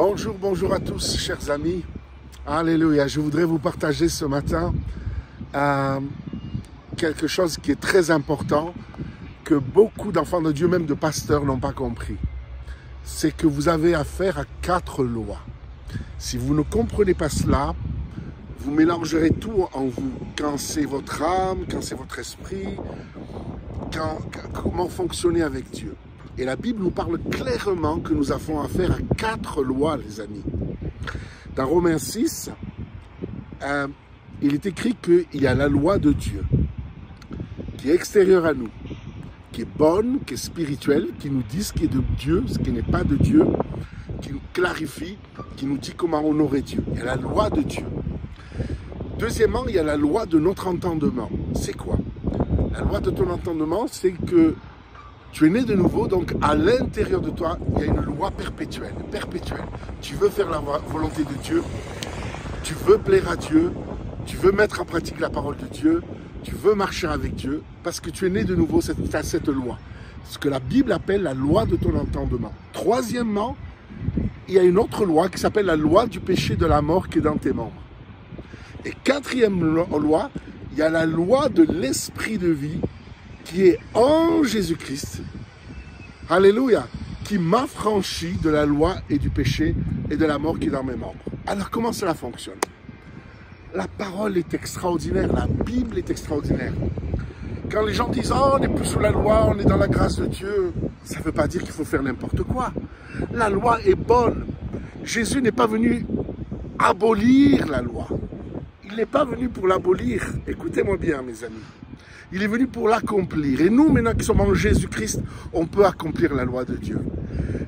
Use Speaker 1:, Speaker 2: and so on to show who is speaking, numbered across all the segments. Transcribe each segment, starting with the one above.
Speaker 1: Bonjour, bonjour à tous, chers amis. Alléluia. Je voudrais vous partager ce matin quelque chose qui est très important, que beaucoup d'enfants de Dieu, même de pasteurs, n'ont pas compris. C'est que vous avez affaire à 4 lois. Si vous ne comprenez pas cela, vous mélangerez tout en vous. Quand c'est votre âme, quand c'est votre esprit, comment fonctionner avec Dieu. Et la Bible nous parle clairement que nous avons affaire à 4 lois, les amis. Dans Romains 6, il est écrit qu'il y a la loi de Dieu, qui est extérieure à nous, qui est bonne, qui est spirituelle, qui nous dit ce qui est de Dieu, ce qui n'est pas de Dieu, qui nous clarifie, qui nous dit comment honorer Dieu. Il y a la loi de Dieu. Deuxièmement, il y a la loi de notre entendement. C'est quoi? La loi de ton entendement, c'est que tu es né de nouveau, donc à l'intérieur de toi, il y a une loi perpétuelle. Tu veux faire la volonté de Dieu, tu veux plaire à Dieu, tu veux mettre en pratique la parole de Dieu, tu veux marcher avec Dieu, parce que tu es né de nouveau, tu as cette loi. Ce que la Bible appelle la loi de ton entendement. Troisièmement, il y a une autre loi qui s'appelle la loi du péché de la mort qui est dans tes membres. Et quatrième loi, il y a la loi de l'esprit de vie qui est en Jésus-Christ, alléluia, qui m'affranchit de la loi et du péché et de la mort qui est dans mes membres. Alors comment cela fonctionne? La parole est extraordinaire, la Bible est extraordinaire. Quand les gens disent « Oh, on n'est plus sous la loi, on est dans la grâce de Dieu », ça ne veut pas dire qu'il faut faire n'importe quoi. La loi est bonne. Jésus n'est pas venu abolir la loi. Il n'est pas venu pour l'abolir. Écoutez-moi bien, mes amis. Il est venu pour l'accomplir. Et nous, maintenant qui sommes en Jésus-Christ, on peut accomplir la loi de Dieu.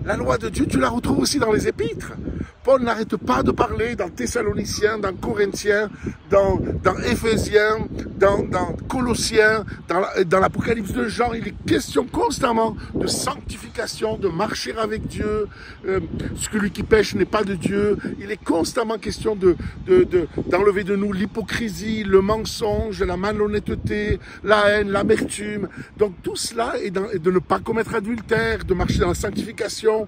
Speaker 1: La loi de Dieu, tu la retrouves aussi dans les épîtres. Paul n'arrête pas de parler dans Thessaloniciens, dans Corinthiens, dans Éphésiens, dans Colossiens, dans l'Apocalypse de Jean. Il est question constamment de sanctification, de marcher avec Dieu. Celui qui pêche n'est pas de Dieu. Il est constamment question d'enlever de nous l'hypocrisie, le mensonge, la malhonnêteté, la haine, l'amertume. Donc tout cela est de ne pas commettre adultère, de marcher dans la sanctification.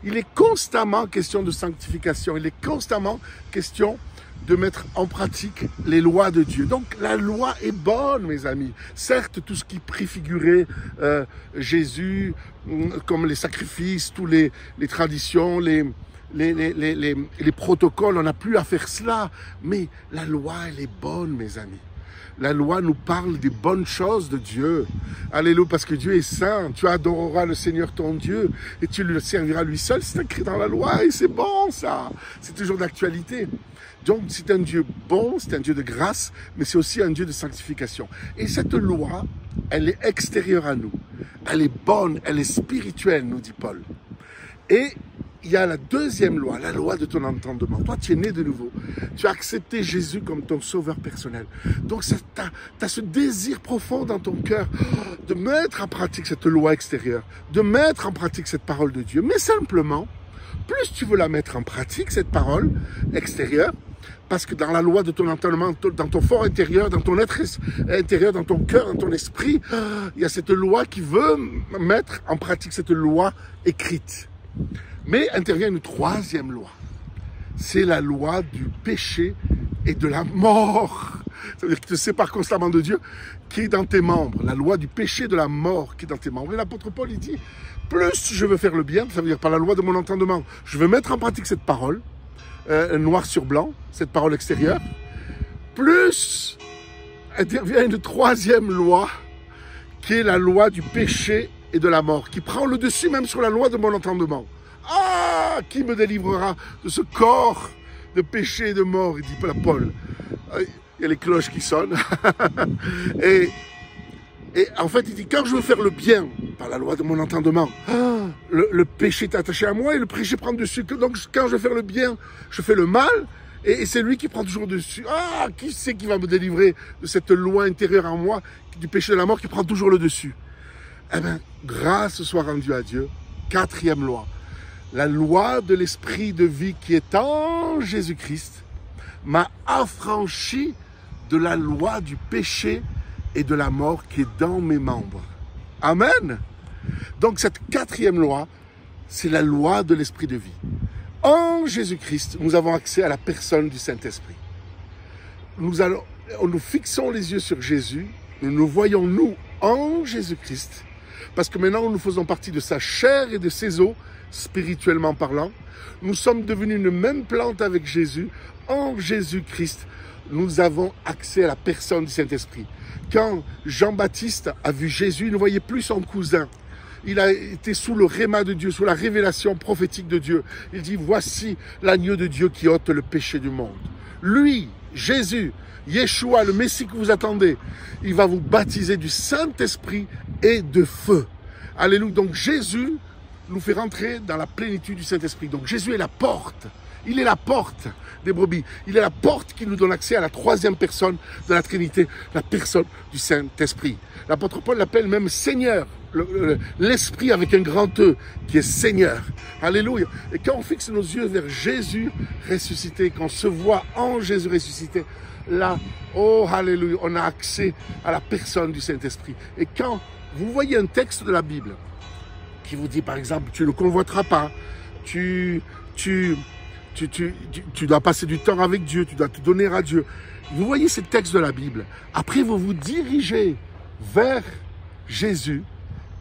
Speaker 1: Il est constamment question de sanctification. Il est constamment question de mettre en pratique les lois de Dieu. Donc la loi est bonne, mes amis. Certes, tout ce qui préfigurait Jésus, comme les sacrifices, tous les traditions, les protocoles, on n'a plus à faire cela. Mais la loi, elle est bonne, mes amis. La loi nous parle des bonnes choses de Dieu. Alléluia, parce que Dieu est saint. Tu adoreras le Seigneur ton Dieu et tu le serviras lui seul. C'est écrit dans la loi et c'est bon ça. C'est toujours d'actualité. Donc c'est un Dieu bon, c'est un Dieu de grâce, mais c'est aussi un Dieu de sanctification. Et cette loi, elle est extérieure à nous. Elle est bonne, elle est spirituelle, nous dit Paul. Et il y a la deuxième loi, la loi de ton entendement. Toi, tu es né de nouveau. Tu as accepté Jésus comme ton sauveur personnel. Donc, tu as ce désir profond dans ton cœur de mettre en pratique cette loi extérieure, de mettre en pratique cette parole de Dieu. Mais simplement, plus tu veux la mettre en pratique, cette parole extérieure, parce que dans la loi de ton entendement, dans ton fort intérieur, dans ton être intérieur, dans ton cœur, dans ton esprit, il y a cette loi qui veut mettre en pratique cette loi écrite. Mais intervient une troisième loi. C'est la loi du péché et de la mort. Ça veut dire que tu te sépares constamment de Dieu qui est dans tes membres. La loi du péché et de la mort qui est dans tes membres. Et l'apôtre Paul, il dit, plus je veux faire le bien, ça veut dire par la loi de mon entendement, je veux mettre en pratique cette parole, noir sur blanc, cette parole extérieure, plus intervient une troisième loi qui est la loi du péché et de la mort, qui prend le dessus même sur la loi de mon entendement. Ah, qui me délivrera de ce corps de péché et de mort, il dit Paul. Il y a les cloches qui sonnent. et en fait, il dit, quand je veux faire le bien, par la loi de mon entendement, le péché est attaché à moi et le péché prend dessus. Donc, quand je veux faire le bien, je fais le mal et c'est lui qui prend toujours dessus. Ah, qui c'est qui va me délivrer de cette loi intérieure en moi, du péché de la mort qui prend toujours le dessus? Eh bien, grâce soit rendue à Dieu. Quatrième loi. La loi de l'esprit de vie qui est en Jésus-Christ m'a affranchi de la loi du péché et de la mort qui est dans mes membres. Amen. Donc cette quatrième loi, c'est la loi de l'esprit de vie. En Jésus-Christ, nous avons accès à la personne du Saint-Esprit. Nous fixons les yeux sur Jésus, nous voyons nous en Jésus-Christ, parce que maintenant nous faisons partie de sa chair et de ses os, spirituellement parlant. Nous sommes devenus une même plante avec Jésus. En Jésus-Christ, nous avons accès à la personne du Saint-Esprit. Quand Jean-Baptiste a vu Jésus, il ne voyait plus son cousin. Il a été sous le réma de Dieu, sous la révélation prophétique de Dieu. Il dit, voici l'agneau de Dieu qui ôte le péché du monde. Lui, Jésus, Yeshua, le Messie que vous attendez, il va vous baptiser du Saint-Esprit et de feu. Alléluia. Donc Jésus nous fait rentrer dans la plénitude du Saint-Esprit. Donc Jésus est la porte. Il est la porte des brebis. Il est la porte qui nous donne accès à la troisième personne de la Trinité, la personne du Saint-Esprit. L'apôtre Paul l'appelle même Seigneur, l'Esprit avec un grand E, qui est Seigneur. Alléluia. Et quand on fixe nos yeux vers Jésus ressuscité, qu'on se voit en Jésus ressuscité, là, oh, alléluia, on a accès à la personne du Saint-Esprit. Et quand vous voyez un texte de la Bible qui vous dit, par exemple, tu ne convoiteras pas, tu dois passer du temps avec Dieu, tu dois te donner à Dieu. Vous voyez ces textes de la Bible. Après, vous vous dirigez vers Jésus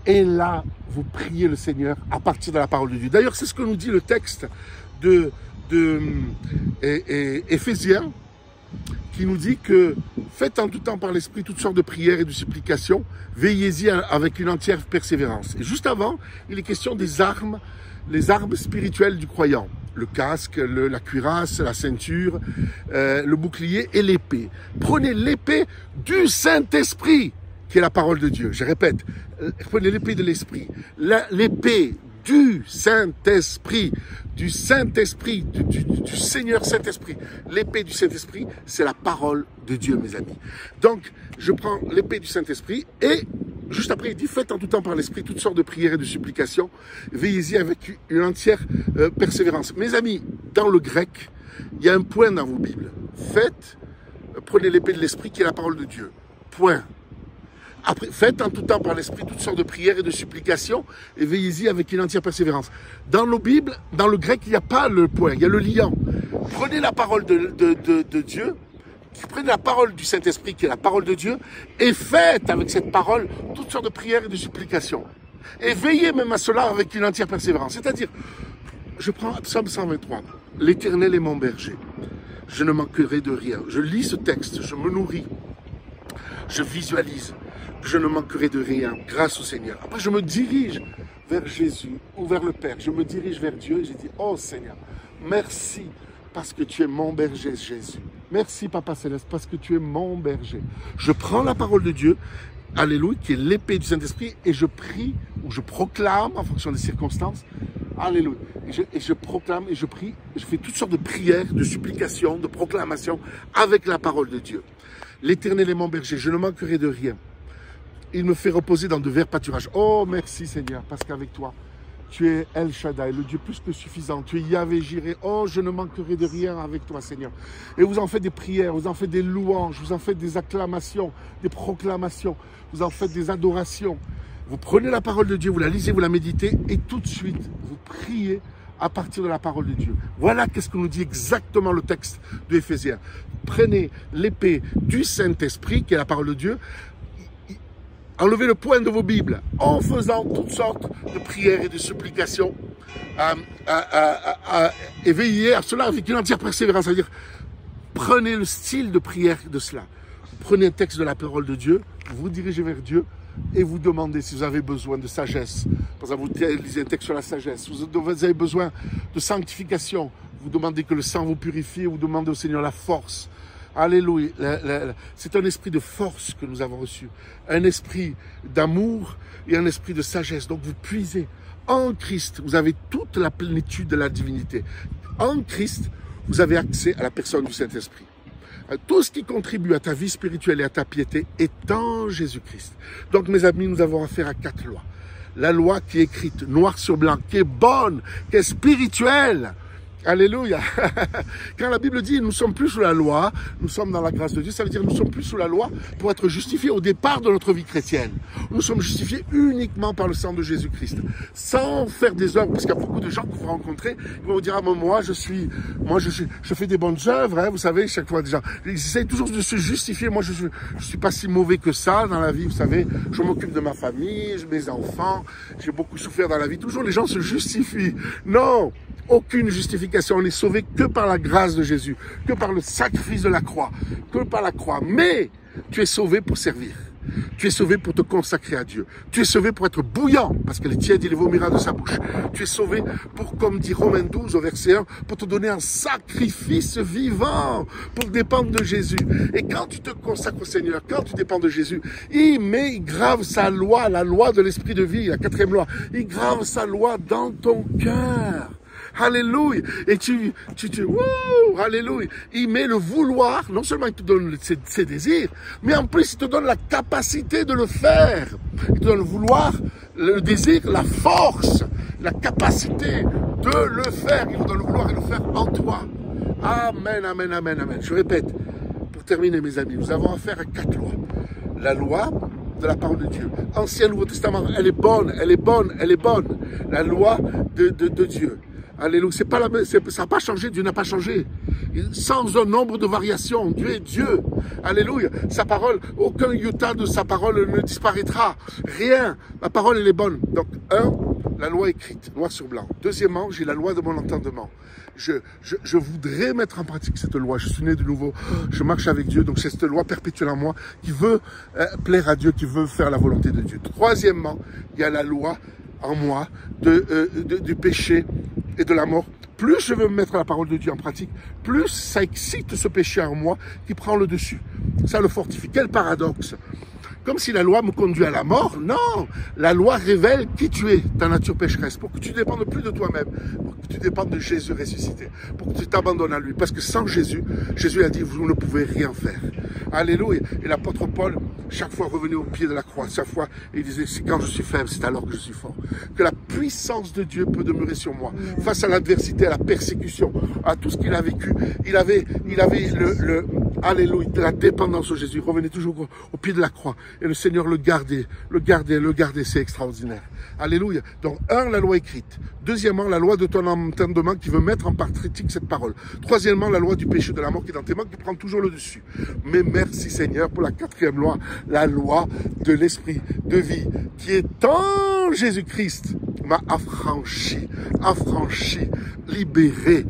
Speaker 1: et là, vous priez le Seigneur à partir de la parole de Dieu. D'ailleurs, c'est ce que nous dit le texte de Éphésiens, qui nous dit que faites en tout temps par l'Esprit toutes sortes de prières et de supplications, veillez-y avec une entière persévérance. Et juste avant, il est question des armes, les armes spirituelles du croyant. Le casque, la cuirasse, la ceinture, le bouclier et l'épée. Prenez l'épée du Saint-Esprit, qui est la parole de Dieu. Je répète, prenez l'épée de l'Esprit. L'épée du Saint-Esprit, du Saint-Esprit, du Seigneur Saint-Esprit. L'épée du Saint-Esprit, c'est la parole de Dieu, mes amis. Donc, je prends l'épée du Saint-Esprit et juste après, il dit, faites en tout temps par l'Esprit toutes sortes de prières et de supplications. Veillez-y avec une entière persévérance. Mes amis, dans le grec, il y a un point dans vos Bibles. Prenez l'épée de l'Esprit qui est la parole de Dieu. Point. Après, faites en tout temps par l'Esprit toutes sortes de prières et de supplications et veillez-y avec une entière persévérance. Dans nos Bibles, dans le grec, il n'y a pas le point, il y a le liant. Prenez la parole de Dieu, prenez la parole du Saint-Esprit qui est la parole de Dieu et faites avec cette parole toutes sortes de prières et de supplications. Et veillez même à cela avec une entière persévérance. C'est-à-dire, je prends Psaume 123, l'Éternel est mon berger, je ne manquerai de rien. Je lis ce texte, je me nourris, je visualise. Je ne manquerai de rien grâce au Seigneur. Après, je me dirige vers Jésus ou vers le Père. Je me dirige vers Dieu et je dis, oh Seigneur, merci parce que tu es mon berger, Jésus. Merci, Papa Céleste, parce que tu es mon berger. Je prends la parole de Dieu, alléluia, qui est l'épée du Saint-Esprit, et je prie ou je proclame en fonction des circonstances. Alléluia. Et je proclame et je prie. Et je fais toutes sortes de prières, de supplications, de proclamations avec la parole de Dieu. L'Éternel est mon berger, je ne manquerai de rien. Il me fait reposer dans de verts pâturages. Oh, merci Seigneur, parce qu'avec toi, tu es El Shaddai, le Dieu plus que suffisant. Tu es Yahvé Jireh. Oh, je ne manquerai de rien avec toi, Seigneur. Et vous en faites des prières, vous en faites des louanges, vous en faites des acclamations, des proclamations, vous en faites des adorations. Vous prenez la parole de Dieu, vous la lisez, vous la méditez, et tout de suite, vous priez à partir de la parole de Dieu. Voilà qu'est-ce que nous dit exactement le texte de Éphésiens. Prenez l'épée du Saint-Esprit, qui est la parole de Dieu, enlevez le point de vos Bibles en faisant toutes sortes de prières et de supplications et veillez à cela avec une entière persévérance. C'est-à-dire, prenez le style de prière de cela. Vous prenez un texte de la parole de Dieu, vous vous dirigez vers Dieu et vous demandez si vous avez besoin de sagesse. Par exemple, vous lisez un texte sur la sagesse. Vous avez besoin de sanctification. Vous demandez que le sang vous purifie et vous demandez au Seigneur la force. Alléluia. C'est un esprit de force que nous avons reçu. Un esprit d'amour et un esprit de sagesse. Donc vous puisez en Christ. Vous avez toute la plénitude de la divinité. En Christ, vous avez accès à la personne du Saint-Esprit. Tout ce qui contribue à ta vie spirituelle et à ta piété est en Jésus-Christ. Donc mes amis, nous avons affaire à 4 lois. La loi qui est écrite noir sur blanc, qui est bonne, qui est spirituelle. Alléluia. Quand la Bible dit nous ne sommes plus sous la loi, nous sommes dans la grâce de Dieu, ça veut dire nous ne sommes plus sous la loi pour être justifiés au départ de notre vie chrétienne. Nous sommes justifiés uniquement par le sang de Jésus-Christ, sans faire des œuvres, parce qu'il y a beaucoup de gens que vous rencontrez, qui vont vous dire, ah, moi je fais des bonnes œuvres, hein, vous savez, chaque fois des gens, ils essayent toujours de se justifier, moi je suis pas si mauvais que ça dans la vie, vous savez, je m'occupe de ma famille, mes enfants, j'ai beaucoup souffert dans la vie, toujours les gens se justifient. Non! Aucune justification, on n'est sauvé que par la grâce de Jésus, que par le sacrifice de la croix, que par la croix. Mais tu es sauvé pour servir. Tu es sauvé pour te consacrer à Dieu. Tu es sauvé pour être bouillant, parce que les tièdes, il les vomira de sa bouche. Tu es sauvé pour, comme dit Romains 12 au verset 1, pour te donner un sacrifice vivant, pour dépendre de Jésus. Et quand tu te consacres au Seigneur, quand tu dépends de Jésus, il grave sa loi, la loi de l'esprit de vie, la 4e loi. Il grave sa loi dans ton cœur. Alléluia. Et alléluia. Il met le vouloir, non seulement il te donne ses désirs, mais en plus il te donne la capacité de le faire. Il te donne le vouloir, le désir, la force, la capacité de le faire. Il te donne le vouloir et le faire en toi. Amen, amen, amen, amen. Je répète, pour terminer mes amis, nous avons affaire à 4 lois. La loi de la parole de Dieu. Ancien, Nouveau Testament, elle est bonne, elle est bonne, elle est bonne. La loi de Dieu. Alléluia. Ça n'a pas changé, Dieu n'a pas changé. Sans un nombre de variations, Dieu est Dieu. Alléluia. Sa parole, aucun iota de sa parole ne disparaîtra. Rien. La parole, elle est bonne. Donc, la loi écrite, noir sur blanc. Deuxièmement, j'ai la loi de mon entendement. Je voudrais mettre en pratique cette loi. Je suis né de nouveau. Je marche avec Dieu. Donc, c'est cette loi perpétuelle en moi qui veut plaire à Dieu, qui veut faire la volonté de Dieu. Troisièmement, il y a la loi en moi du péché et de la mort. Plus je veux mettre la parole de Dieu en pratique, plus ça excite ce péché en moi qui prend le dessus. Ça le fortifie. Quel paradoxe! Comme si la loi me conduit à la mort. Non, la loi révèle qui tu es, ta nature pécheresse, pour que tu ne dépendes plus de toi-même, pour que tu dépendes de Jésus ressuscité, pour que tu t'abandonnes à lui. Parce que sans Jésus, Jésus a dit, vous ne pouvez rien faire. Alléluia. Et l'apôtre Paul, chaque fois revenait au pied de la croix, chaque fois, il disait, quand je suis faible, c'est alors que je suis fort. Que la puissance de Dieu peut demeurer sur moi. Face à l'adversité, à la persécution, à tout ce qu'il a vécu, il avait alléluia, de la dépendance de Jésus. Il revenait toujours au pied de la croix. Et le Seigneur le gardait, c'est extraordinaire. Alléluia. Donc, la loi écrite. Deuxièmement, la loi de ton entendement qui veut mettre en pratique cette parole. Troisièmement, la loi du péché de la mort qui est dans tes mains, qui prend toujours le dessus. Mais merci Seigneur pour la 4e loi, la loi de l'esprit de vie, qui est en Jésus-Christ, m'a affranchi, libéré,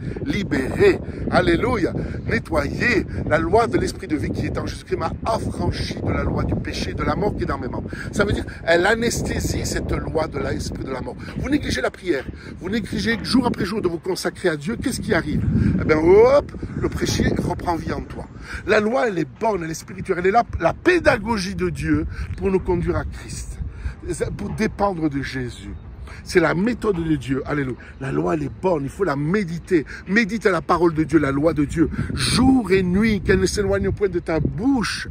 Speaker 1: alléluia, nettoyé. La loi de l'esprit de vie qui est en Jésus-Christ m'a affranchi de la loi du péché, de la mort qui est dans mes membres. Ça veut dire, elle anesthésie cette loi de l'esprit de la mort. Vous négligez la prière, vous négligez jour après jour de vous consacrer à Dieu, qu'est-ce qui arrive? Eh bien, hop, le péché reprend vie en toi. La loi, elle est bonne, elle est spirituelle, elle est là, la pédagogie de Dieu pour nous conduire à Christ, pour dépendre de Jésus. C'est la méthode de Dieu. Alléluia. La loi, elle est bonne. Il faut la méditer. Médite à la parole de Dieu, la loi de Dieu. Jour et nuit, qu'elle ne s'éloigne point de ta bouche.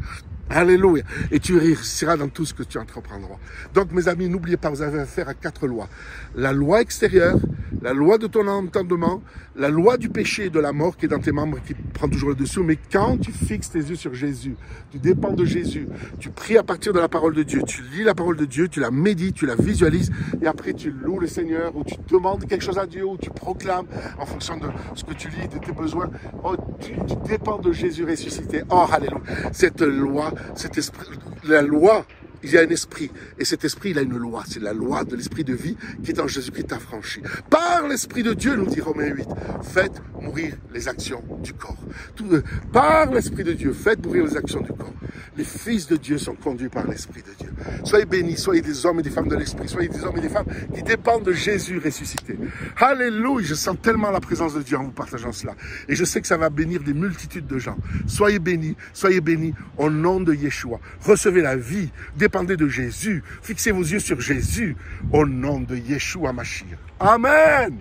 Speaker 1: Alléluia. Et tu réussiras dans tout ce que tu entreprendras. Donc, mes amis, n'oubliez pas, vous avez affaire à 4 lois. La loi extérieure, la loi de ton entendement, la loi du péché et de la mort qui est dans tes membres, qui prend toujours le dessus. Mais quand tu fixes tes yeux sur Jésus, tu dépends de Jésus, tu pries à partir de la parole de Dieu, tu lis la parole de Dieu, tu la médites, tu la visualises, et après tu loues le Seigneur, ou tu demandes quelque chose à Dieu, ou tu proclames en fonction de ce que tu lis, de tes besoins. Oh, tu dépends de Jésus ressuscité. Oh, alléluia. Cette loi, cet esprit, la loi, il y a un esprit, et cet esprit, il a une loi, c'est la loi de l'esprit de vie qui est en Jésus-Christ affranchi. Par l'esprit de Dieu, nous dit Romains 8, faites mourir les actions du corps. Par l'esprit de Dieu, faites mourir les actions du corps. Les fils de Dieu sont conduits par l'esprit de Dieu. Soyez bénis, soyez des hommes et des femmes de l'esprit, soyez des hommes et des femmes qui dépendent de Jésus ressuscité. Alléluia, je sens tellement la présence de Dieu en vous partageant cela. Et je sais que ça va bénir des multitudes de gens. Soyez bénis au nom de Yeshua. Recevez la vie, dépendez de Jésus, fixez vos yeux sur Jésus au nom de Yeshua Mashiach. Amen.